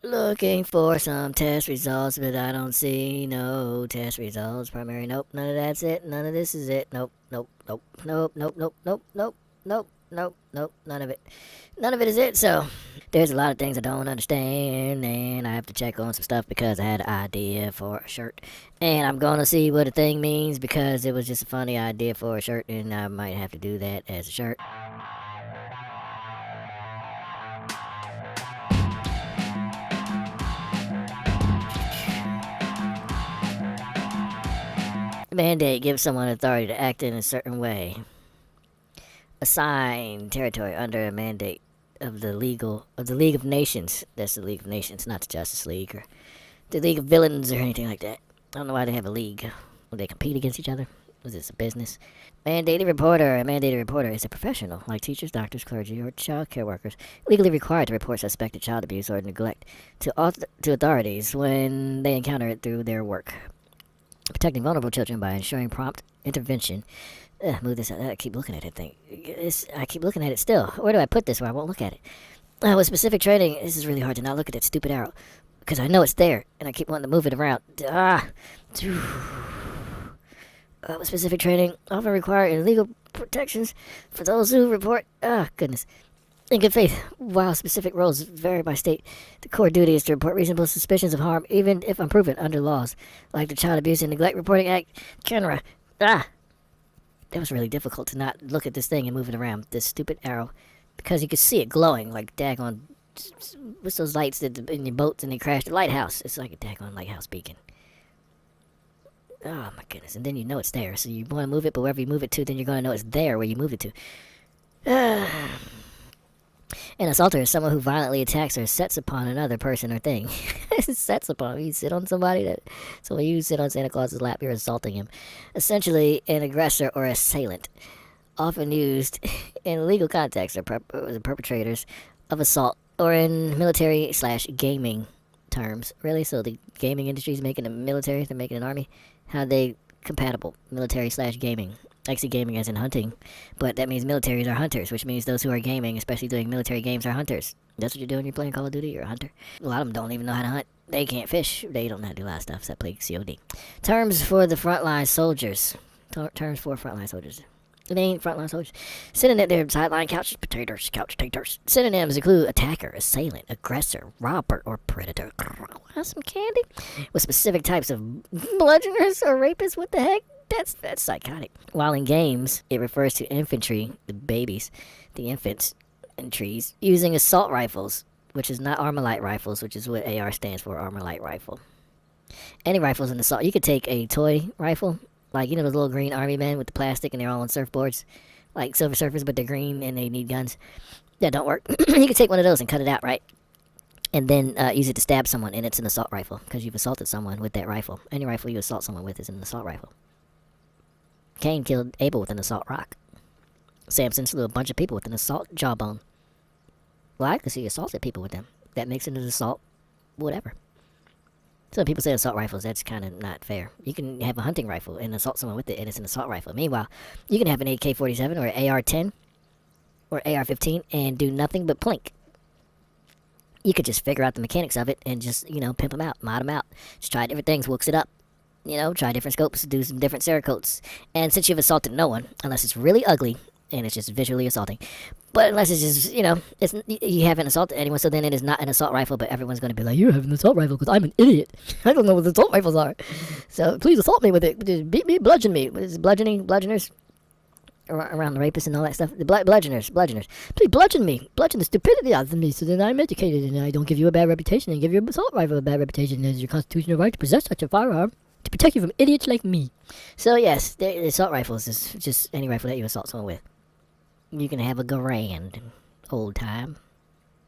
Looking for some test results, but I don't see no test results. Primary, nope, none of that's it. None of this is it. Nope, nope, nope, nope, nope, nope, nope, nope, nope, nope, nope, none of it. None of it is it, so there's a lot of things I don't understand, and I have to check on some stuff because I had an idea for a shirt. And I'm gonna see what a thing means because it was just a funny idea for a shirt, and I might have to do that as a shirt. Mandate gives someone authority to act in a certain way. Assign territory under a mandate of the League of Nations. That's the League of Nations, not the Justice League or the League of Villains or anything like that. I don't know why they have a league. Will they compete against each other? Was this a business? Mandated reporter. A mandated reporter is a professional, like teachers, doctors, clergy, or child care workers, legally required to report suspected child abuse or neglect to authorities when they encounter it through their work. Protecting vulnerable children by ensuring prompt intervention. Move this. I keep looking at it. I keep looking at it still. Where do I put this? Where I won't look at it. With specific training, this is really hard to not look at that stupid arrow because I know it's there and I keep wanting to move it around. With specific training, often require legal protections for those who report. Goodness. In good faith, while specific roles vary by state, the core duty is to report reasonable suspicions of harm, even if unproven under laws like the Child Abuse and Neglect Reporting Act, etc. That was really difficult to not look at this thing and move it around, this stupid arrow, because you could see it glowing like daggone. What's those lights that in your boats and they crash the lighthouse? It's like a daggone lighthouse beacon. Oh my goodness! And then you know it's there, so you want to move it, but wherever you move it to, then you're going to know it's there where you moved it to. An assaulter is someone who violently attacks or sets upon another person or thing. Sets upon. You sit on somebody so when you sit on Santa Claus's lap, you're assaulting him. Essentially, an aggressor or assailant, often used in legal context, are the perpetrators of assault, or in military/gaming terms. Really? So the gaming industry is making a military? They're making an army? How are they compatible? Military/gaming. I see gaming as in hunting, but that means militaries are hunters, which means those who are gaming, especially doing military games, are hunters. That's what you're doing. You're playing Call of Duty. You're a hunter. A lot of them don't even know how to hunt. They can't fish. They don't know how to do a lot of stuff except play COD. Terms for the frontline soldiers. Terms for frontline soldiers. They ain't frontline soldiers. Synonym, they're sideline couch potatoes. Synonyms include attacker, assailant, aggressor, robber, or predator. Want some candy? With specific types of bludgeoners or rapists. What the heck? That's psychotic. While in games, it refers to infantry, the babies, the infants in trees, using assault rifles, which is not Armalite rifles, which is what AR stands for, Armalite rifle. Any rifles in assault. You could take a toy rifle, like, you know, those little green army men with the plastic and they're all on surfboards, like Silver Surfers, but they're green and they need guns. That don't work. You could take one of those and cut it out, right? And then use it to stab someone, and it's an assault rifle, because you've assaulted someone with that rifle. Any rifle you assault someone with is an assault rifle. Cain killed Abel with an assault rock. Samson slew a bunch of people with an assault jawbone. Why? Because he assaulted people with them. That makes it an assault whatever. Some people say assault rifles. That's kind of not fair. You can have a hunting rifle and assault someone with it, and it's an assault rifle. Meanwhile, you can have an AK-47 or an AR-10 or AR-15 and do nothing but plink. You could just figure out the mechanics of it and just, you know, pimp them out, mod them out. Just try different things, wooks it up. You know, try different scopes, do some different Cerakotes. And since you've assaulted no one, unless it's really ugly, and it's just visually assaulting, but unless it's just, you know, you haven't assaulted anyone, so then it is not an assault rifle, but everyone's going to be like, you have an assault rifle because I'm an idiot. I don't know what assault rifles are. So please assault me with it. Just beat me, bludgeon me. What is bludgeoners? Around the rapists and all that stuff. The bludgeoners. Please bludgeon me. Bludgeon the stupidity out of me so that I'm educated and I don't give you a bad reputation and give your assault rifle a bad reputation. It is your constitutional right to possess such a firearm to protect you from idiots like me. So yes, the assault rifles is just any rifle that you assault someone with. You can have a grand old time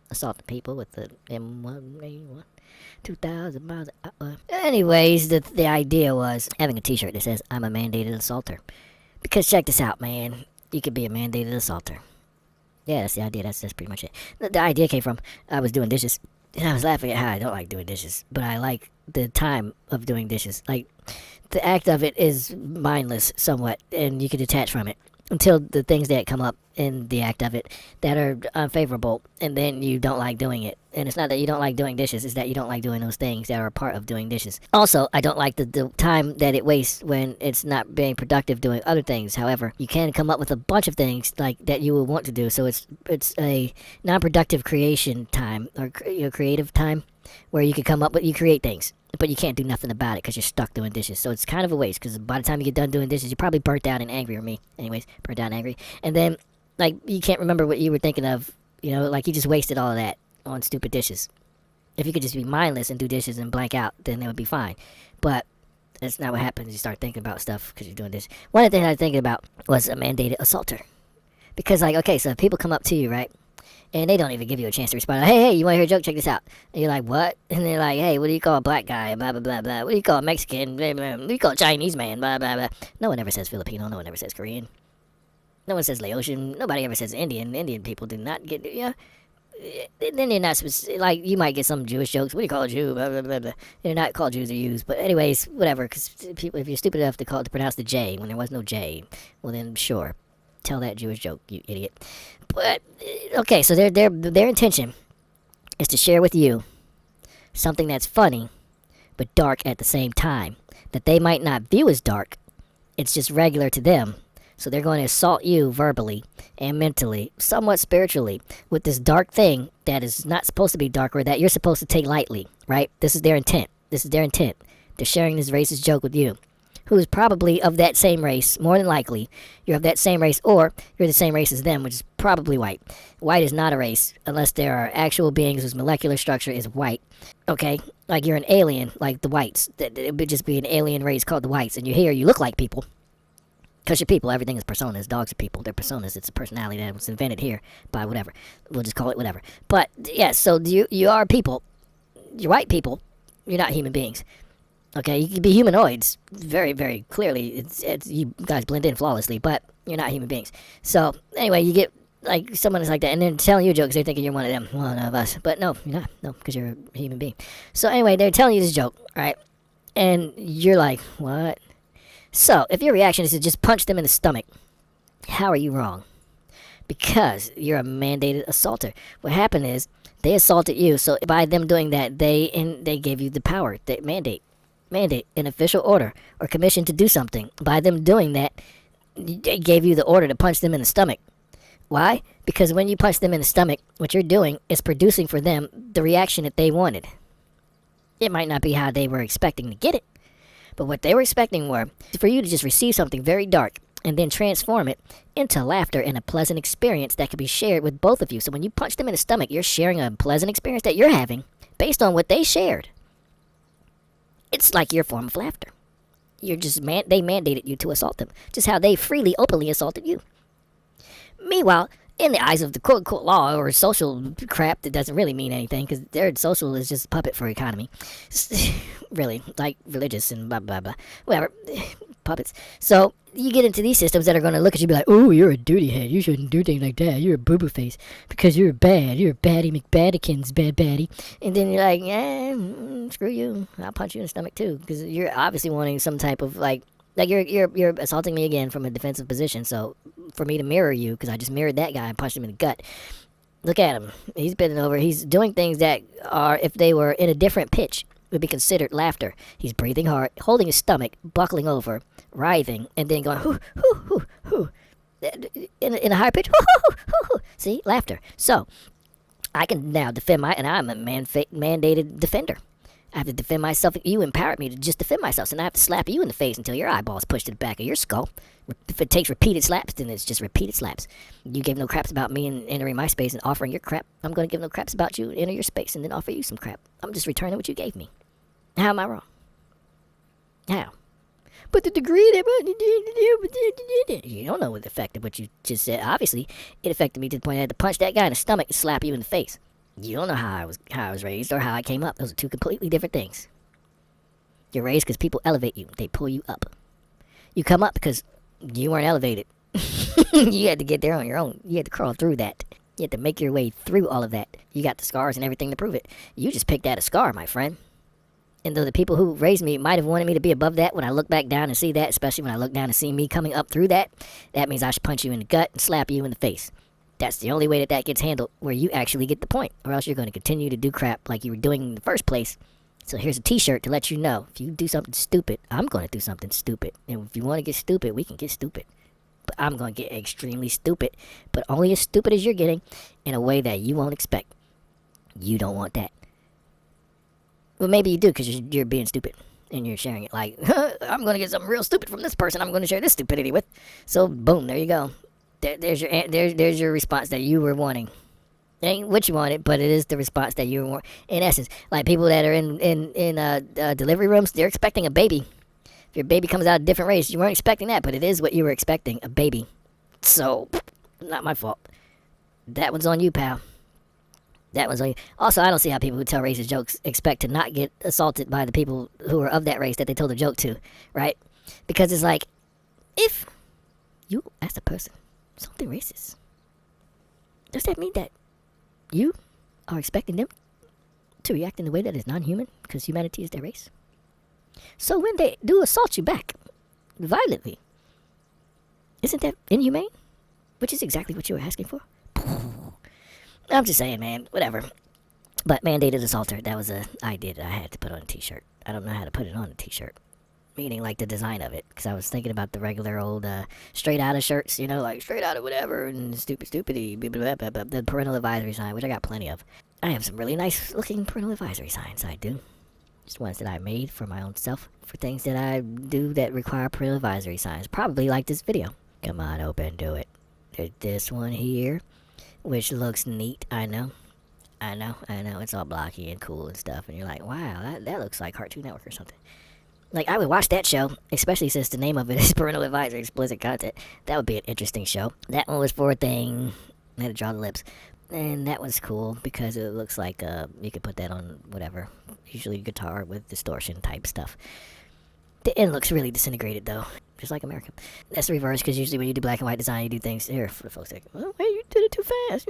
assaulting people with the M1A1, 2,000 miles an hour. Anyways, the idea was having a t-shirt that says, I'm a mandated assaulter. Because check this out, man. You could be a mandated assaulter. Yeah, that's the idea. That's pretty much it. The idea came from, I was doing dishes. And I was laughing at how I don't like doing dishes. But I like the time of doing dishes. Like, the act of it is mindless somewhat. And you can detach from it. until the things that come up in the act of it that are unfavorable, and then you don't like doing it. And it's not that you don't like doing dishes, it's that you don't like doing those things that are a part of doing dishes. Also, I don't like the time that it wastes when it's not being productive doing other things. However, you can come up with a bunch of things like that you will want to do, so it's a non-productive creation time, or creative time, where you can come up with, you create things, but you can't do nothing about it because you're stuck doing dishes. So it's kind of a waste, because by the time you get done doing dishes, you're probably burnt out and angry, or me anyways, burnt out and angry, and then like you can't remember what you were thinking of, like you just wasted all of that on stupid dishes. If you could just be mindless and do dishes and blank out, then it would be fine. But that's not what happens. You start thinking about stuff because you're doing this. One of the things I was thinking about was a mandated assaulter. Because, like, okay, so if people come up to you, right, and they don't even give you a chance to respond. Like, hey, you want to hear a joke? Check this out. And you're like, what? And they're like, hey, what do you call a black guy? Blah, blah, blah, blah. What do you call a Mexican? Blah, blah. What do you call a Chinese man? Blah, blah, blah. No one ever says Filipino. No one ever says Korean. No one says Laotian. Nobody ever says Indian. Indian people do not get, then they're not specific, like, you might get some Jewish jokes. What do you call a Jew? Blah, blah, blah, blah. They're not called Jews or Jews. But anyways, whatever. Because people, if you're stupid enough to pronounce the J when there was no J, well then, sure. Tell that Jewish joke, you idiot. But, okay, so their intention is to share with you something that's funny, but dark at the same time, that they might not view as dark. It's just regular to them. So they're going to assault you verbally and mentally, somewhat spiritually, with this dark thing that is not supposed to be dark, or that you're supposed to take lightly, right? This is their intent. They're sharing this racist joke with you, who is probably of that same race. More than likely, you're of that same race, or you're the same race as them, which is probably white. White is not a race unless there are actual beings whose molecular structure is white. Okay? Like you're an alien, like the whites. It would just be an alien race called the whites, and you're here, you look like people. Because you're people, everything is personas. Dogs are people, they're personas. It's a personality that was invented here by whatever. We'll just call it whatever. But, yeah, so you are people. You're white people. You're not human beings. Okay, you can be humanoids, very, very clearly. It's you guys blend in flawlessly, but you're not human beings. So, anyway, you get, like, someone is like that, and they're telling you a joke because they're thinking you're one of them, one of us. But no, you're not. No, because you're a human being. So, anyway, they're telling you this joke, right? And you're like, what? So, if your reaction is to just punch them in the stomach, how are you wrong? Because you're a mandated assaulter. What happened is, they assaulted you, so by them doing that, they gave you the power, that mandate, an official order, or commission to do something. By them doing that, they gave you the order to punch them in the stomach. Why? Because when you punch them in the stomach, what you're doing is producing for them the reaction that they wanted. It might not be how they were expecting to get it, but what they were expecting were for you to just receive something very dark and then transform it into laughter and a pleasant experience that could be shared with both of you. So when you punch them in the stomach, you're sharing a pleasant experience that you're having based on what they shared. It's like your form of laughter. You're just they mandated you to assault them, just how they freely, openly assaulted you. Meanwhile, in the eyes of the quote-unquote law or social crap that doesn't really mean anything, because their social is just a puppet for economy. Really, like religious and blah, blah, blah. Whatever. Puppets. So, you get into these systems that are going to look at you and be like, oh, you're a duty head. You shouldn't do things like that. You're a boo-boo face because you're bad. You're a baddie McBaddikins, bad baddie. And then you're like, screw you. I'll punch you in the stomach, too. Because you're obviously wanting some type of, like you're assaulting me again from a defensive position. So for me to mirror you, because I just mirrored that guy and punched him in the gut. Look at him. He's bending over. He's doing things that are, if they were in a different pitch, would be considered laughter. He's breathing hard, holding his stomach, buckling over, writhing, and then going, hoo, hoo, hoo, hoo. In a higher pitch, hoo, hoo, hoo, hoo. See? Laughter. So, I can now defend and I'm a mandated defender. I have to defend myself. You empowered me to just defend myself, so now I have to slap you in the face until your eyeballs push to the back of your skull. If it takes repeated slaps, then it's just repeated slaps. You gave no craps about me and entering my space and offering your crap. I'm going to give no craps about you, enter your space, and then offer you some crap. I'm just returning what you gave me. How am I wrong? How? But the degree that... You don't know what affected what you just said. Obviously, it affected me to the point I had to punch that guy in the stomach and slap you in the face. You don't know how I was raised or how I came up. Those are two completely different things. You're raised because people elevate you. They pull you up. You come up because you weren't elevated. You had to get there on your own. You had to crawl through that. You had to make your way through all of that. You got the scars and everything to prove it. You just picked out a scar, my friend. And though the people who raised me might have wanted me to be above that, when I look back down and see that, especially when I look down and see me coming up through that, that means I should punch you in the gut and slap you in the face. That's the only way that that gets handled, where you actually get the point, or else you're going to continue to do crap like you were doing in the first place. So here's a t-shirt to let you know, if you do something stupid, I'm going to do something stupid. And if you want to get stupid, we can get stupid. But I'm going to get extremely stupid, but only as stupid as you're getting, in a way that you won't expect. You don't want that. Well, maybe you do, because you're being stupid, and you're sharing it like, I'm going to get something real stupid from this person I'm going to share this stupidity with. So, boom, there you go. There's your response that you were wanting. It ain't what you wanted, but it is the response that you were wanting. In essence, like people that are in delivery rooms, they're expecting a baby. If your baby comes out a different race, you weren't expecting that, but it is what you were expecting, a baby. So, not my fault. That one's on you, pal. That one's on you. Also, I don't see how people who tell racist jokes expect to not get assaulted by the people who are of that race that they told the joke to, right? Because it's like, if you ask a person something racist, does that mean that you are expecting them to react in a way that is non-human because humanity is their race? So when they do assault you back violently, isn't that inhumane? Which is exactly what you were asking for. I'm just saying, man, whatever. But mandated assaulter, that was an idea that I had to put on a t-shirt. I don't know how to put it on a t-shirt. Meaning like the design of it. Because I was thinking about the regular old straight out of shirts, you know, like straight out of whatever, and stupidity, blah, blah, blah, blah, the parental advisory sign, which I got plenty of. I have some really nice looking parental advisory signs, I do. Just ones that I made for my own self, for things that I do that require parental advisory signs. Probably like this video. Come on, open, do it. There's this one here, which looks neat, I know. It's all blocky and cool and stuff, and you're like, wow, that looks like Cartoon Network or something. Like, I would watch that show, especially since the name of it is Parental Advisory, Explicit Content. That would be an interesting show. That one was for a thing. I had to draw the lips. And that was cool, because it looks like you could put that on whatever. Usually guitar with distortion type stuff. The end looks really disintegrated, though. Just like America. That's the reverse, because usually when you do black and white design, you do things... Here, for the folks that... Oh, wait, you did it too fast.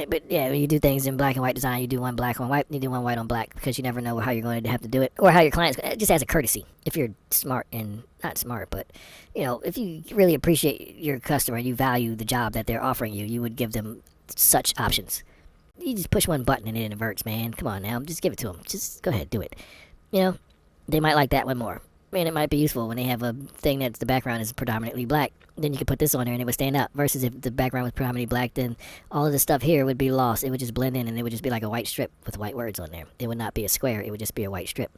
But yeah, when you do things in black and white design, you do one black on white, you do one white on black, because you never know how you're going to have to do it, or how your client's... Just as a courtesy. If you're smart and... Not smart, but... You know, if you really appreciate your customer and you value the job that they're offering you, you would give them such options. You just push one button and it inverts, man. Come on now. Just give it to them. Just go ahead, do it. You know? They might like that one more. And it might be useful when they have a thing that's the background is predominantly black. Then you could put this on there and it would stand out. Versus if the background was predominantly black, then all of the stuff here would be lost. It would just blend in and it would just be like a white strip with white words on there. It would not be a square. It would just be a white strip.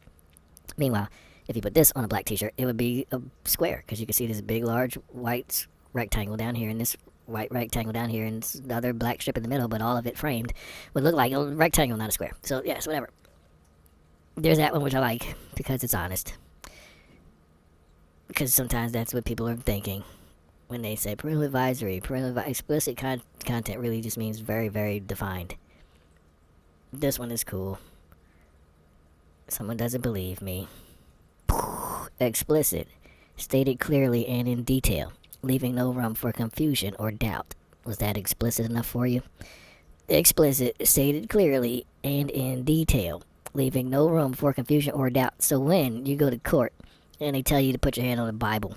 Meanwhile, if you put this on a black t-shirt, it would be a square. Because you can see this big, large white rectangle down here and this white rectangle down here and this other black strip in the middle, but all of it framed would look like a rectangle, not a square. So, yes, whatever. There's that one which I like because it's honest. Because sometimes that's what people are thinking when they say parental advisory. Explicit content really just means very, very defined. This one is cool. Someone doesn't believe me. Explicit. Stated clearly and in detail, leaving no room for confusion or doubt. Was that explicit enough for you? Explicit. Stated clearly and in detail, leaving no room for confusion or doubt. So when you go to court and they tell you to put your hand on the Bible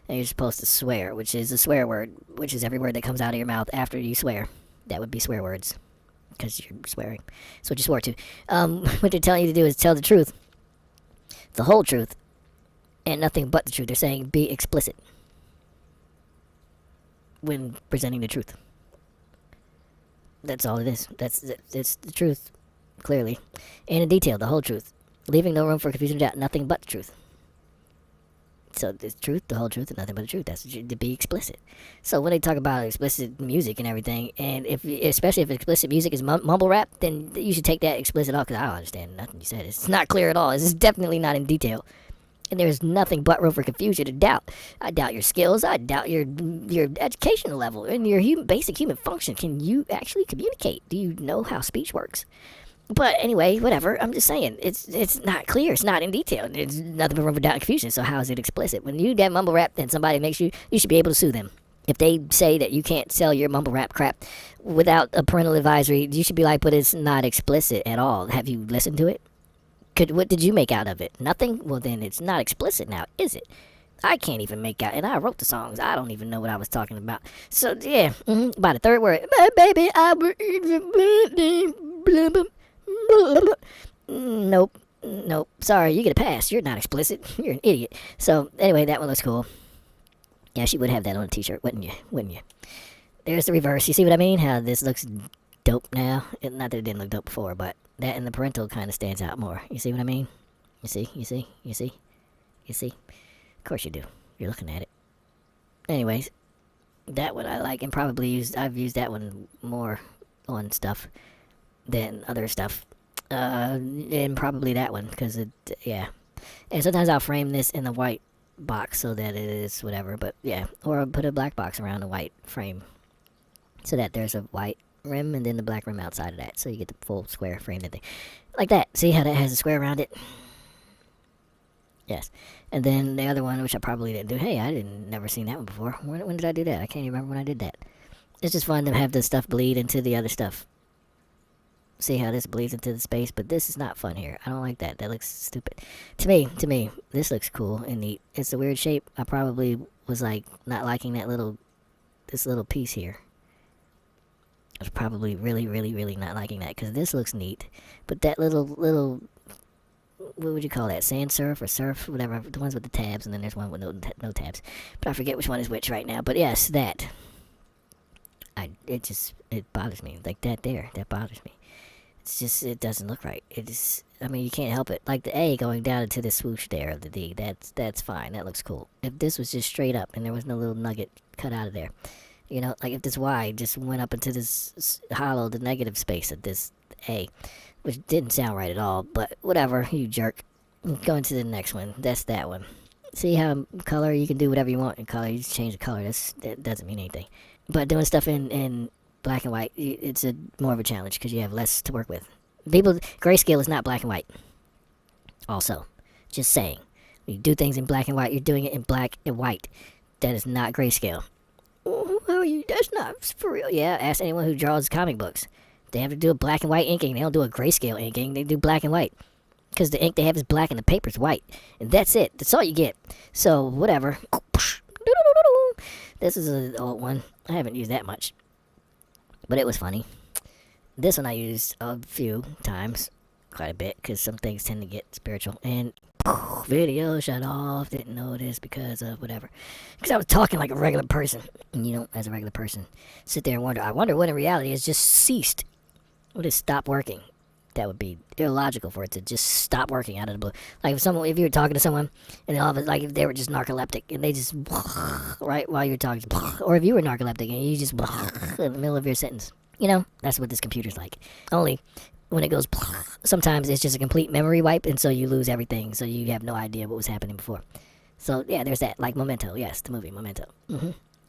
and you're supposed to swear, which is a swear word, which is every word that comes out of your mouth after you swear, that would be swear words because you're swearing. That's what you swore to. What they're telling you to do is tell the truth, the whole truth, and nothing but the truth. They're saying be explicit when presenting the truth. That's all it is. It's the truth, clearly, and in detail, the whole truth, leaving no room for confusion or doubt, nothing but the truth. So the truth, the whole truth, and nothing but the truth. That's to be explicit. So when they talk about explicit music and everything, and especially if explicit music is mumble rap, then you should take that explicit off, because I don't understand nothing you said. It's not clear at all. It's definitely not in detail. And there's nothing but room for confusion and doubt. I doubt your skills. I doubt your educational level and your basic human function. Can you actually communicate? Do you know how speech works? But anyway, whatever. I'm just saying, it's not clear. It's not in detail. There's nothing but room for doubt and confusion. So how is it explicit? When you get mumble rap and somebody makes you should be able to sue them. If they say that you can't sell your mumble rap crap without a parental advisory, you should be like, but it's not explicit at all. Have you listened to it? What did you make out of it? Nothing? Well, then it's not explicit now, is it? I can't even make out, and I wrote the songs. I don't even know what I was talking about. So, yeah, by the third word, baby, nope, nope. Sorry, you get a pass. You're not explicit. You're an idiot. So, anyway, that one looks cool. Yeah, she would have that on a t-shirt, wouldn't you? Wouldn't you? There's the reverse. You see what I mean? How this looks dope now? Not that it didn't look dope before, but that and the parental kind of stands out more. You see what I mean? You see? You see? You see? You see? Of course you do. You're looking at it. Anyways, that one I like, and I've used that one more on stuff than other stuff. And probably that one, because yeah. And sometimes I'll frame this in the white box so that it is whatever, but yeah. Or I'll put a black box around the white frame so that there's a white rim and then the black rim outside of that, so you get the full square frame thing. Like that. See how that has a square around it? Yes. And then the other one, which I probably didn't do. Hey, I never seen that one before. When did I do that? I can't even remember when I did that. It's just fun to have the stuff bleed into the other stuff. See how this bleeds into the space? But this is not fun here. I don't like that. That looks stupid. To me, this looks cool and neat. It's a weird shape. I probably was like not liking this little piece here. I was probably really not liking that, because this looks neat. But that little, what would you call that? Sans serif or surf? Whatever. The ones with the tabs, and then there's one with no tabs. But I forget which one is which right now. But yes, that. It bothers me. Like that there. That bothers me. It's just, it doesn't look right. You can't help it. Like the A going down into the swoosh there of the D. That's fine. That looks cool. If this was just straight up and there was no little nugget cut out of there. You know, like if this Y just went up into this hollow, the negative space of this A, which didn't sound right at all, but whatever, you jerk. Going to the next one. That's that one. See how color, you can do whatever you want in color. You just change the color. That doesn't mean anything. But doing stuff in black and white, it's more of a challenge because you have less to work with. Grayscale is not black and white. Also, just saying. When you do things in black and white, you're doing it in black and white. That is not grayscale. That's not for real. Yeah, ask anyone who draws comic books. They have to do a black and white inking. They don't do a grayscale inking. They do black and white. Because the ink they have is black and the paper's white. And that's it. That's all you get. So, whatever. This is an old one. I haven't used that much. But it was funny. This one I used a few times. Quite a bit. Because some things tend to get spiritual. And video shut off. Didn't notice because of whatever. Because I was talking like a regular person. And you know, as a regular person, sit there and wonder. I wonder when in reality it's just ceased. Would it stop working? That would be illogical for it to just stop working out of the blue. Like if you were talking to someone and then all of it, like if they were just narcoleptic and they just right while you were talking, or if you were narcoleptic and you just in the middle of your sentence. You know, that's what this computer's like. Only when it goes, sometimes it's just a complete memory wipe, and so you lose everything, so you have no idea what was happening before. So yeah, there's that. Like Memento, yes, the movie Memento.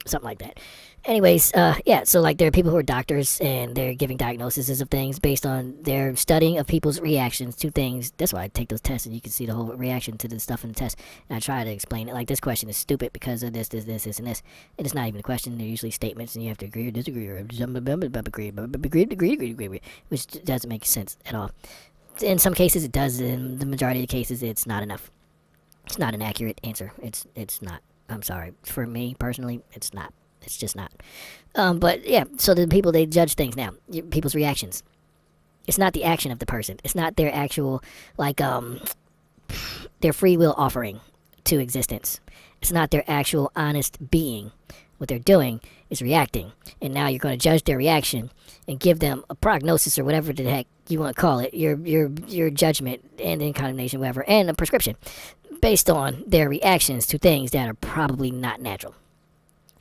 Something like that. Anyways, yeah, so like there are people who are doctors and they're giving diagnoses of things based on their studying of people's reactions to things. That's why I take those tests and you can see the whole reaction to the stuff in the test. And I try to explain it. Like this question is stupid because of this, and this. And it's not even a question. They're usually statements and you have to agree or disagree or agree, which doesn't make sense at all. In some cases it does. In the majority of the cases it's not enough. It's not an accurate answer. It's not. I'm sorry. For me, personally, it's not. It's just not. But, yeah, so the people, they judge things now. People's reactions. It's not the action of the person. It's not their actual, like, their free will offering to existence. It's not their actual honest being. What they're doing is reacting. And now you're going to judge their reaction and give them a prognosis or whatever the heck you want to call it. Your judgment and then condemnation, whatever, and a prescription based on their reactions to things that are probably not natural.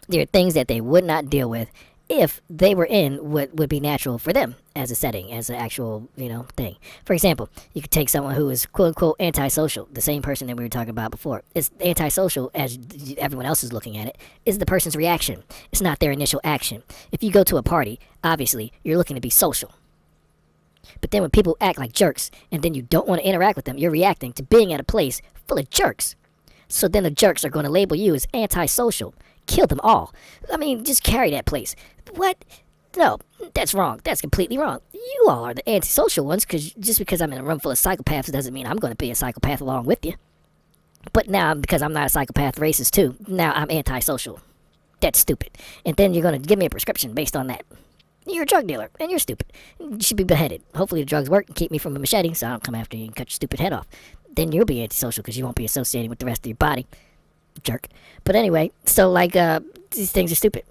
There are things that they would not deal with if they were in what would be natural for them as a setting, as an actual, thing. For example, you could take someone who is quote-unquote antisocial, the same person that we were talking about before. It's antisocial, as everyone else is looking at it, is the person's reaction. It's not their initial action. If you go to a party, obviously, you're looking to be social. But then when people act like jerks, and then you don't want to interact with them, you're reacting to being at a place full of jerks. So then the jerks are going to label you as antisocial. Kill them all. I mean, just carry that place. What? No, that's wrong. That's completely wrong. You all are the antisocial ones, because just because I'm in a room full of psychopaths doesn't mean I'm going to be a psychopath along with you. But now, because I'm not a psychopath racist too, now I'm antisocial. That's stupid. And then you're going to give me a prescription based on that. You're a drug dealer, and you're stupid. You should be beheaded. Hopefully the drugs work and keep me from a machete so I don't come after you and cut your stupid head off. Then you'll be antisocial because you won't be associating with the rest of your body. Jerk. But anyway, so these things are stupid.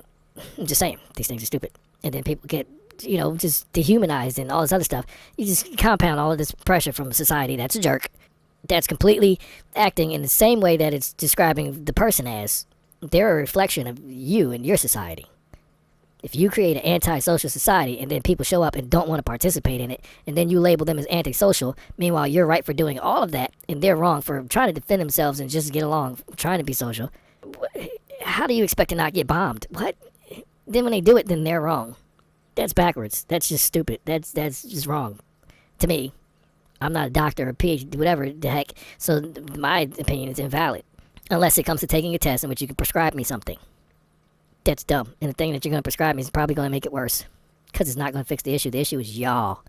I'm just saying, these things are stupid. And then people get, just dehumanized and all this other stuff. You just compound all of this pressure from a society that's a jerk. That's completely acting in the same way that it's describing the person as. They're a reflection of you and your society. If you create an antisocial society and then people show up and don't want to participate in it, and then you label them as antisocial, meanwhile you're right for doing all of that, and they're wrong for trying to defend themselves and just get along, trying to be social, how do you expect to not get bombed? What? Then when they do it, then they're wrong. That's backwards. That's just stupid. That's just wrong. To me. I'm not a doctor or PhD, whatever the heck, so my opinion is invalid. Unless it comes to taking a test in which you can prescribe me something. That's dumb. And the thing that you're going to prescribe me is probably going to make it worse. Because it's not going to fix the issue. The issue is y'all.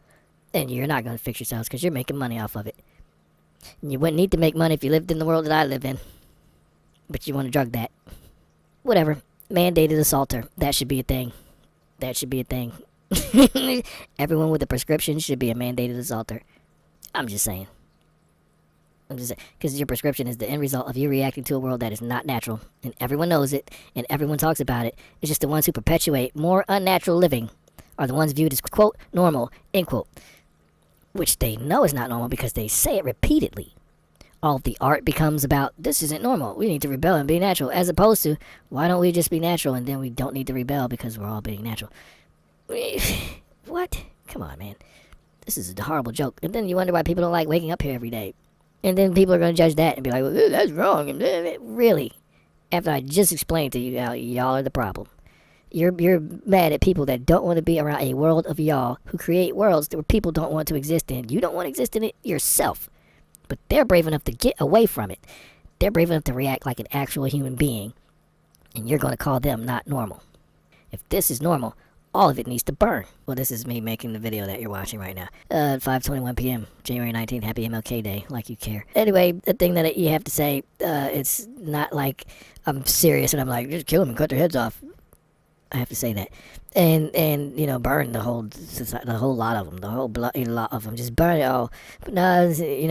And you're not going to fix yourselves because you're making money off of it. And you wouldn't need to make money if you lived in the world that I live in. But you want to drug that. Whatever. Mandated assaulter. That should be a thing. That should be a thing. Everyone with a prescription should be a mandated assaulter. I'm just saying. Because your prescription is the end result of you reacting to a world that is not natural. And everyone knows it, and everyone talks about it. It's just the ones who perpetuate more unnatural living are the ones viewed as, quote, normal, end quote. Which they know is not normal because they say it repeatedly. All of the art becomes about, this isn't normal, we need to rebel and be natural. As opposed to, why don't we just be natural and then we don't need to rebel because we're all being natural. What? Come on, man. This is a horrible joke. And then you wonder why people don't like waking up here every day. And then people are going to judge that and be like, well, that's wrong. Really? After I just explained to you how y'all are the problem. You're mad at people that don't want to be around a world of y'all who create worlds where people don't want to exist in. You don't want to exist in it yourself. But they're brave enough to get away from it. They're brave enough to react like an actual human being. And you're going to call them not normal. If this is normal, all of it needs to burn. Well, this is me making the video that you're watching right now. 5:21 p.m., January 19th, happy MLK Day, like you care. Anyway, the thing that you have to say, it's not like I'm serious and I'm like, just kill them and cut their heads off. I have to say that. And burn the whole lot of them, the whole lot of them. Just burn it all. But no,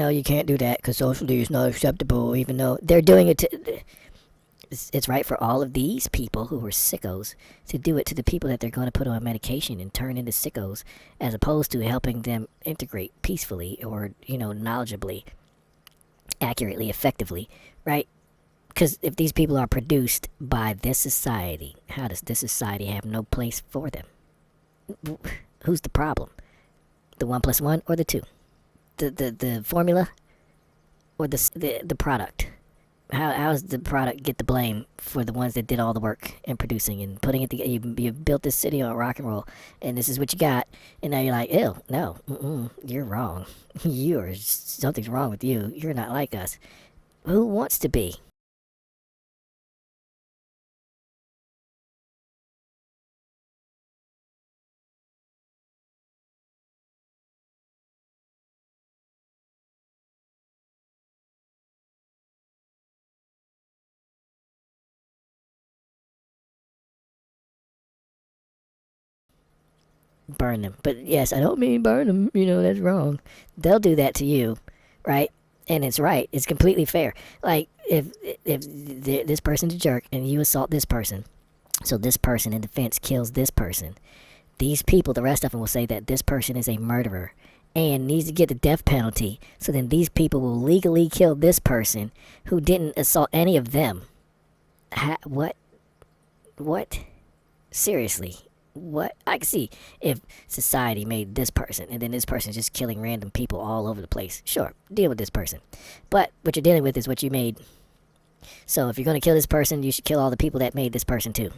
you can't do that because socially it's not acceptable, even though they're doing it to... It's right for all of these people who are sickos to do it to the people that they're going to put on medication and turn into sickos, as opposed to helping them integrate peacefully or, knowledgeably, accurately, effectively, right? Because if these people are produced by this society, how does this society have no place for them? Who's the problem? The 1 + 1 or the 2? The formula or the product? How does the product get the blame for the ones that did all the work and producing and putting it together? You built this city on rock and roll, and this is what you got, and now you're like, ew, no, you're wrong. Something's wrong with you. You're not like us. Who wants to be? Burn them. But yes, I don't mean burn them. That's wrong. They'll do that to you, right? And it's right. It's completely fair. Like, if this person's a jerk and you assault this person, so this person in defense kills this person, these people, the rest of them will say that this person is a murderer and needs to get the death penalty. So then these people will legally kill this person who didn't assault any of them. What? Seriously? What? I can see if society made this person and then this person's just killing random people all over the place. Sure, deal with this person. But what you're dealing with is what you made. So if you're going to kill this person, you should kill all the people that made this person too.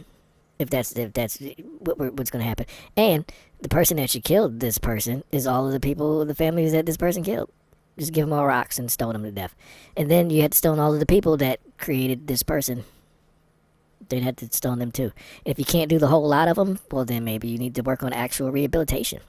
If that's what's going to happen. And the person that should kill this person is all of the people, the families that this person killed. Just give them all rocks and stone them to death. And then you had to stone all of the people that created this person. They'd have to stone them too. If you can't do the whole lot of them, well then maybe you need to work on actual rehabilitation.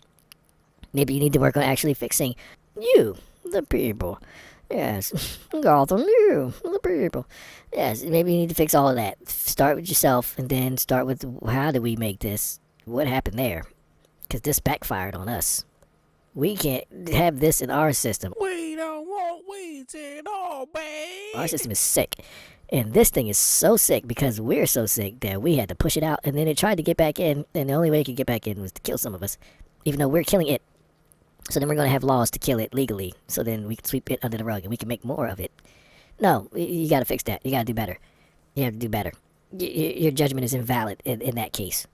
Maybe you need to work on actually fixing you, the people. Yes, Gotham, you, the people. Yes, maybe you need to fix all of that. Start with yourself, and then start with how do we make this? What happened there? Because this backfired on us. We can't have this in our system. We don't want weeds in our bag. Our system is sick. And this thing is so sick because we're so sick that we had to push it out, and then it tried to get back in, and the only way it could get back in was to kill some of us, even though we're killing it. So then we're going to have laws to kill it legally, so then we can sweep it under the rug, and we can make more of it. No, you got to fix that. You got to do better. You have to do better. Your judgment is invalid in that case.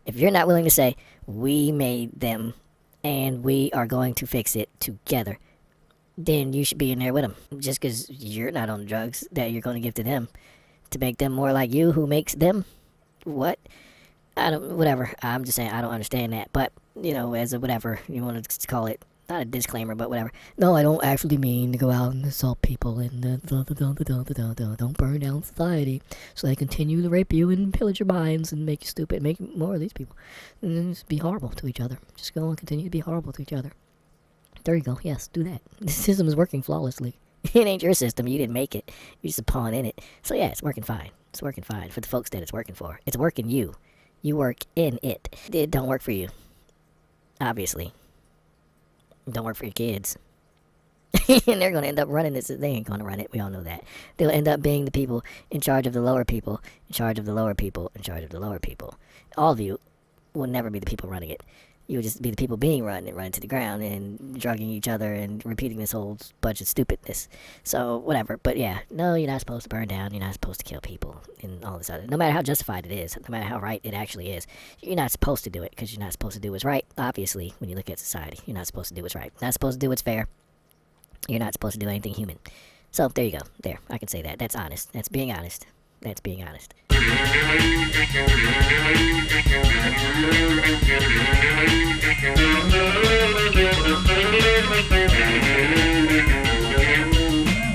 If you're not willing to say, we made them, and we are going to fix it together, then you should be in there with them. Just because you're not on drugs that you're going to give to them to make them more like you who makes them. What? Whatever. I'm just saying I don't understand that. But, as a whatever you want to call it, not a disclaimer, but whatever. No, I don't actually mean to go out and assault people and don't burn down society so they continue to rape you and pillage your minds and make you stupid, make more of these people. And then just be horrible to each other. Just go and continue to be horrible to each other. There you go. Yes, do that. The system is working flawlessly. It ain't your system. You didn't make it. You're just a pawn in it. So yeah, it's working fine. It's working fine for the folks that it's working for. It's working you. You work in it. It don't work for you. Obviously. It don't work for your kids. And they're going to end up running this. They ain't going to run it. We all know that. They'll end up being the people in charge of the lower people, in charge of the lower people, in charge of the lower people. All of you will never be the people running it. You would just be the people being run and run to the ground and drugging each other and repeating this whole bunch of stupidness. So, whatever. But yeah, no, you're not supposed to burn down. You're not supposed to kill people and all this other. No matter how justified it is, no matter how right it actually is, you're not supposed to do it because you're not supposed to do what's right. Obviously, when you look at society, you're not supposed to do what's right. Not supposed to do what's fair. You're not supposed to do anything human. So, there you go. There. I can say that. That's honest. That's being honest. That's being honest.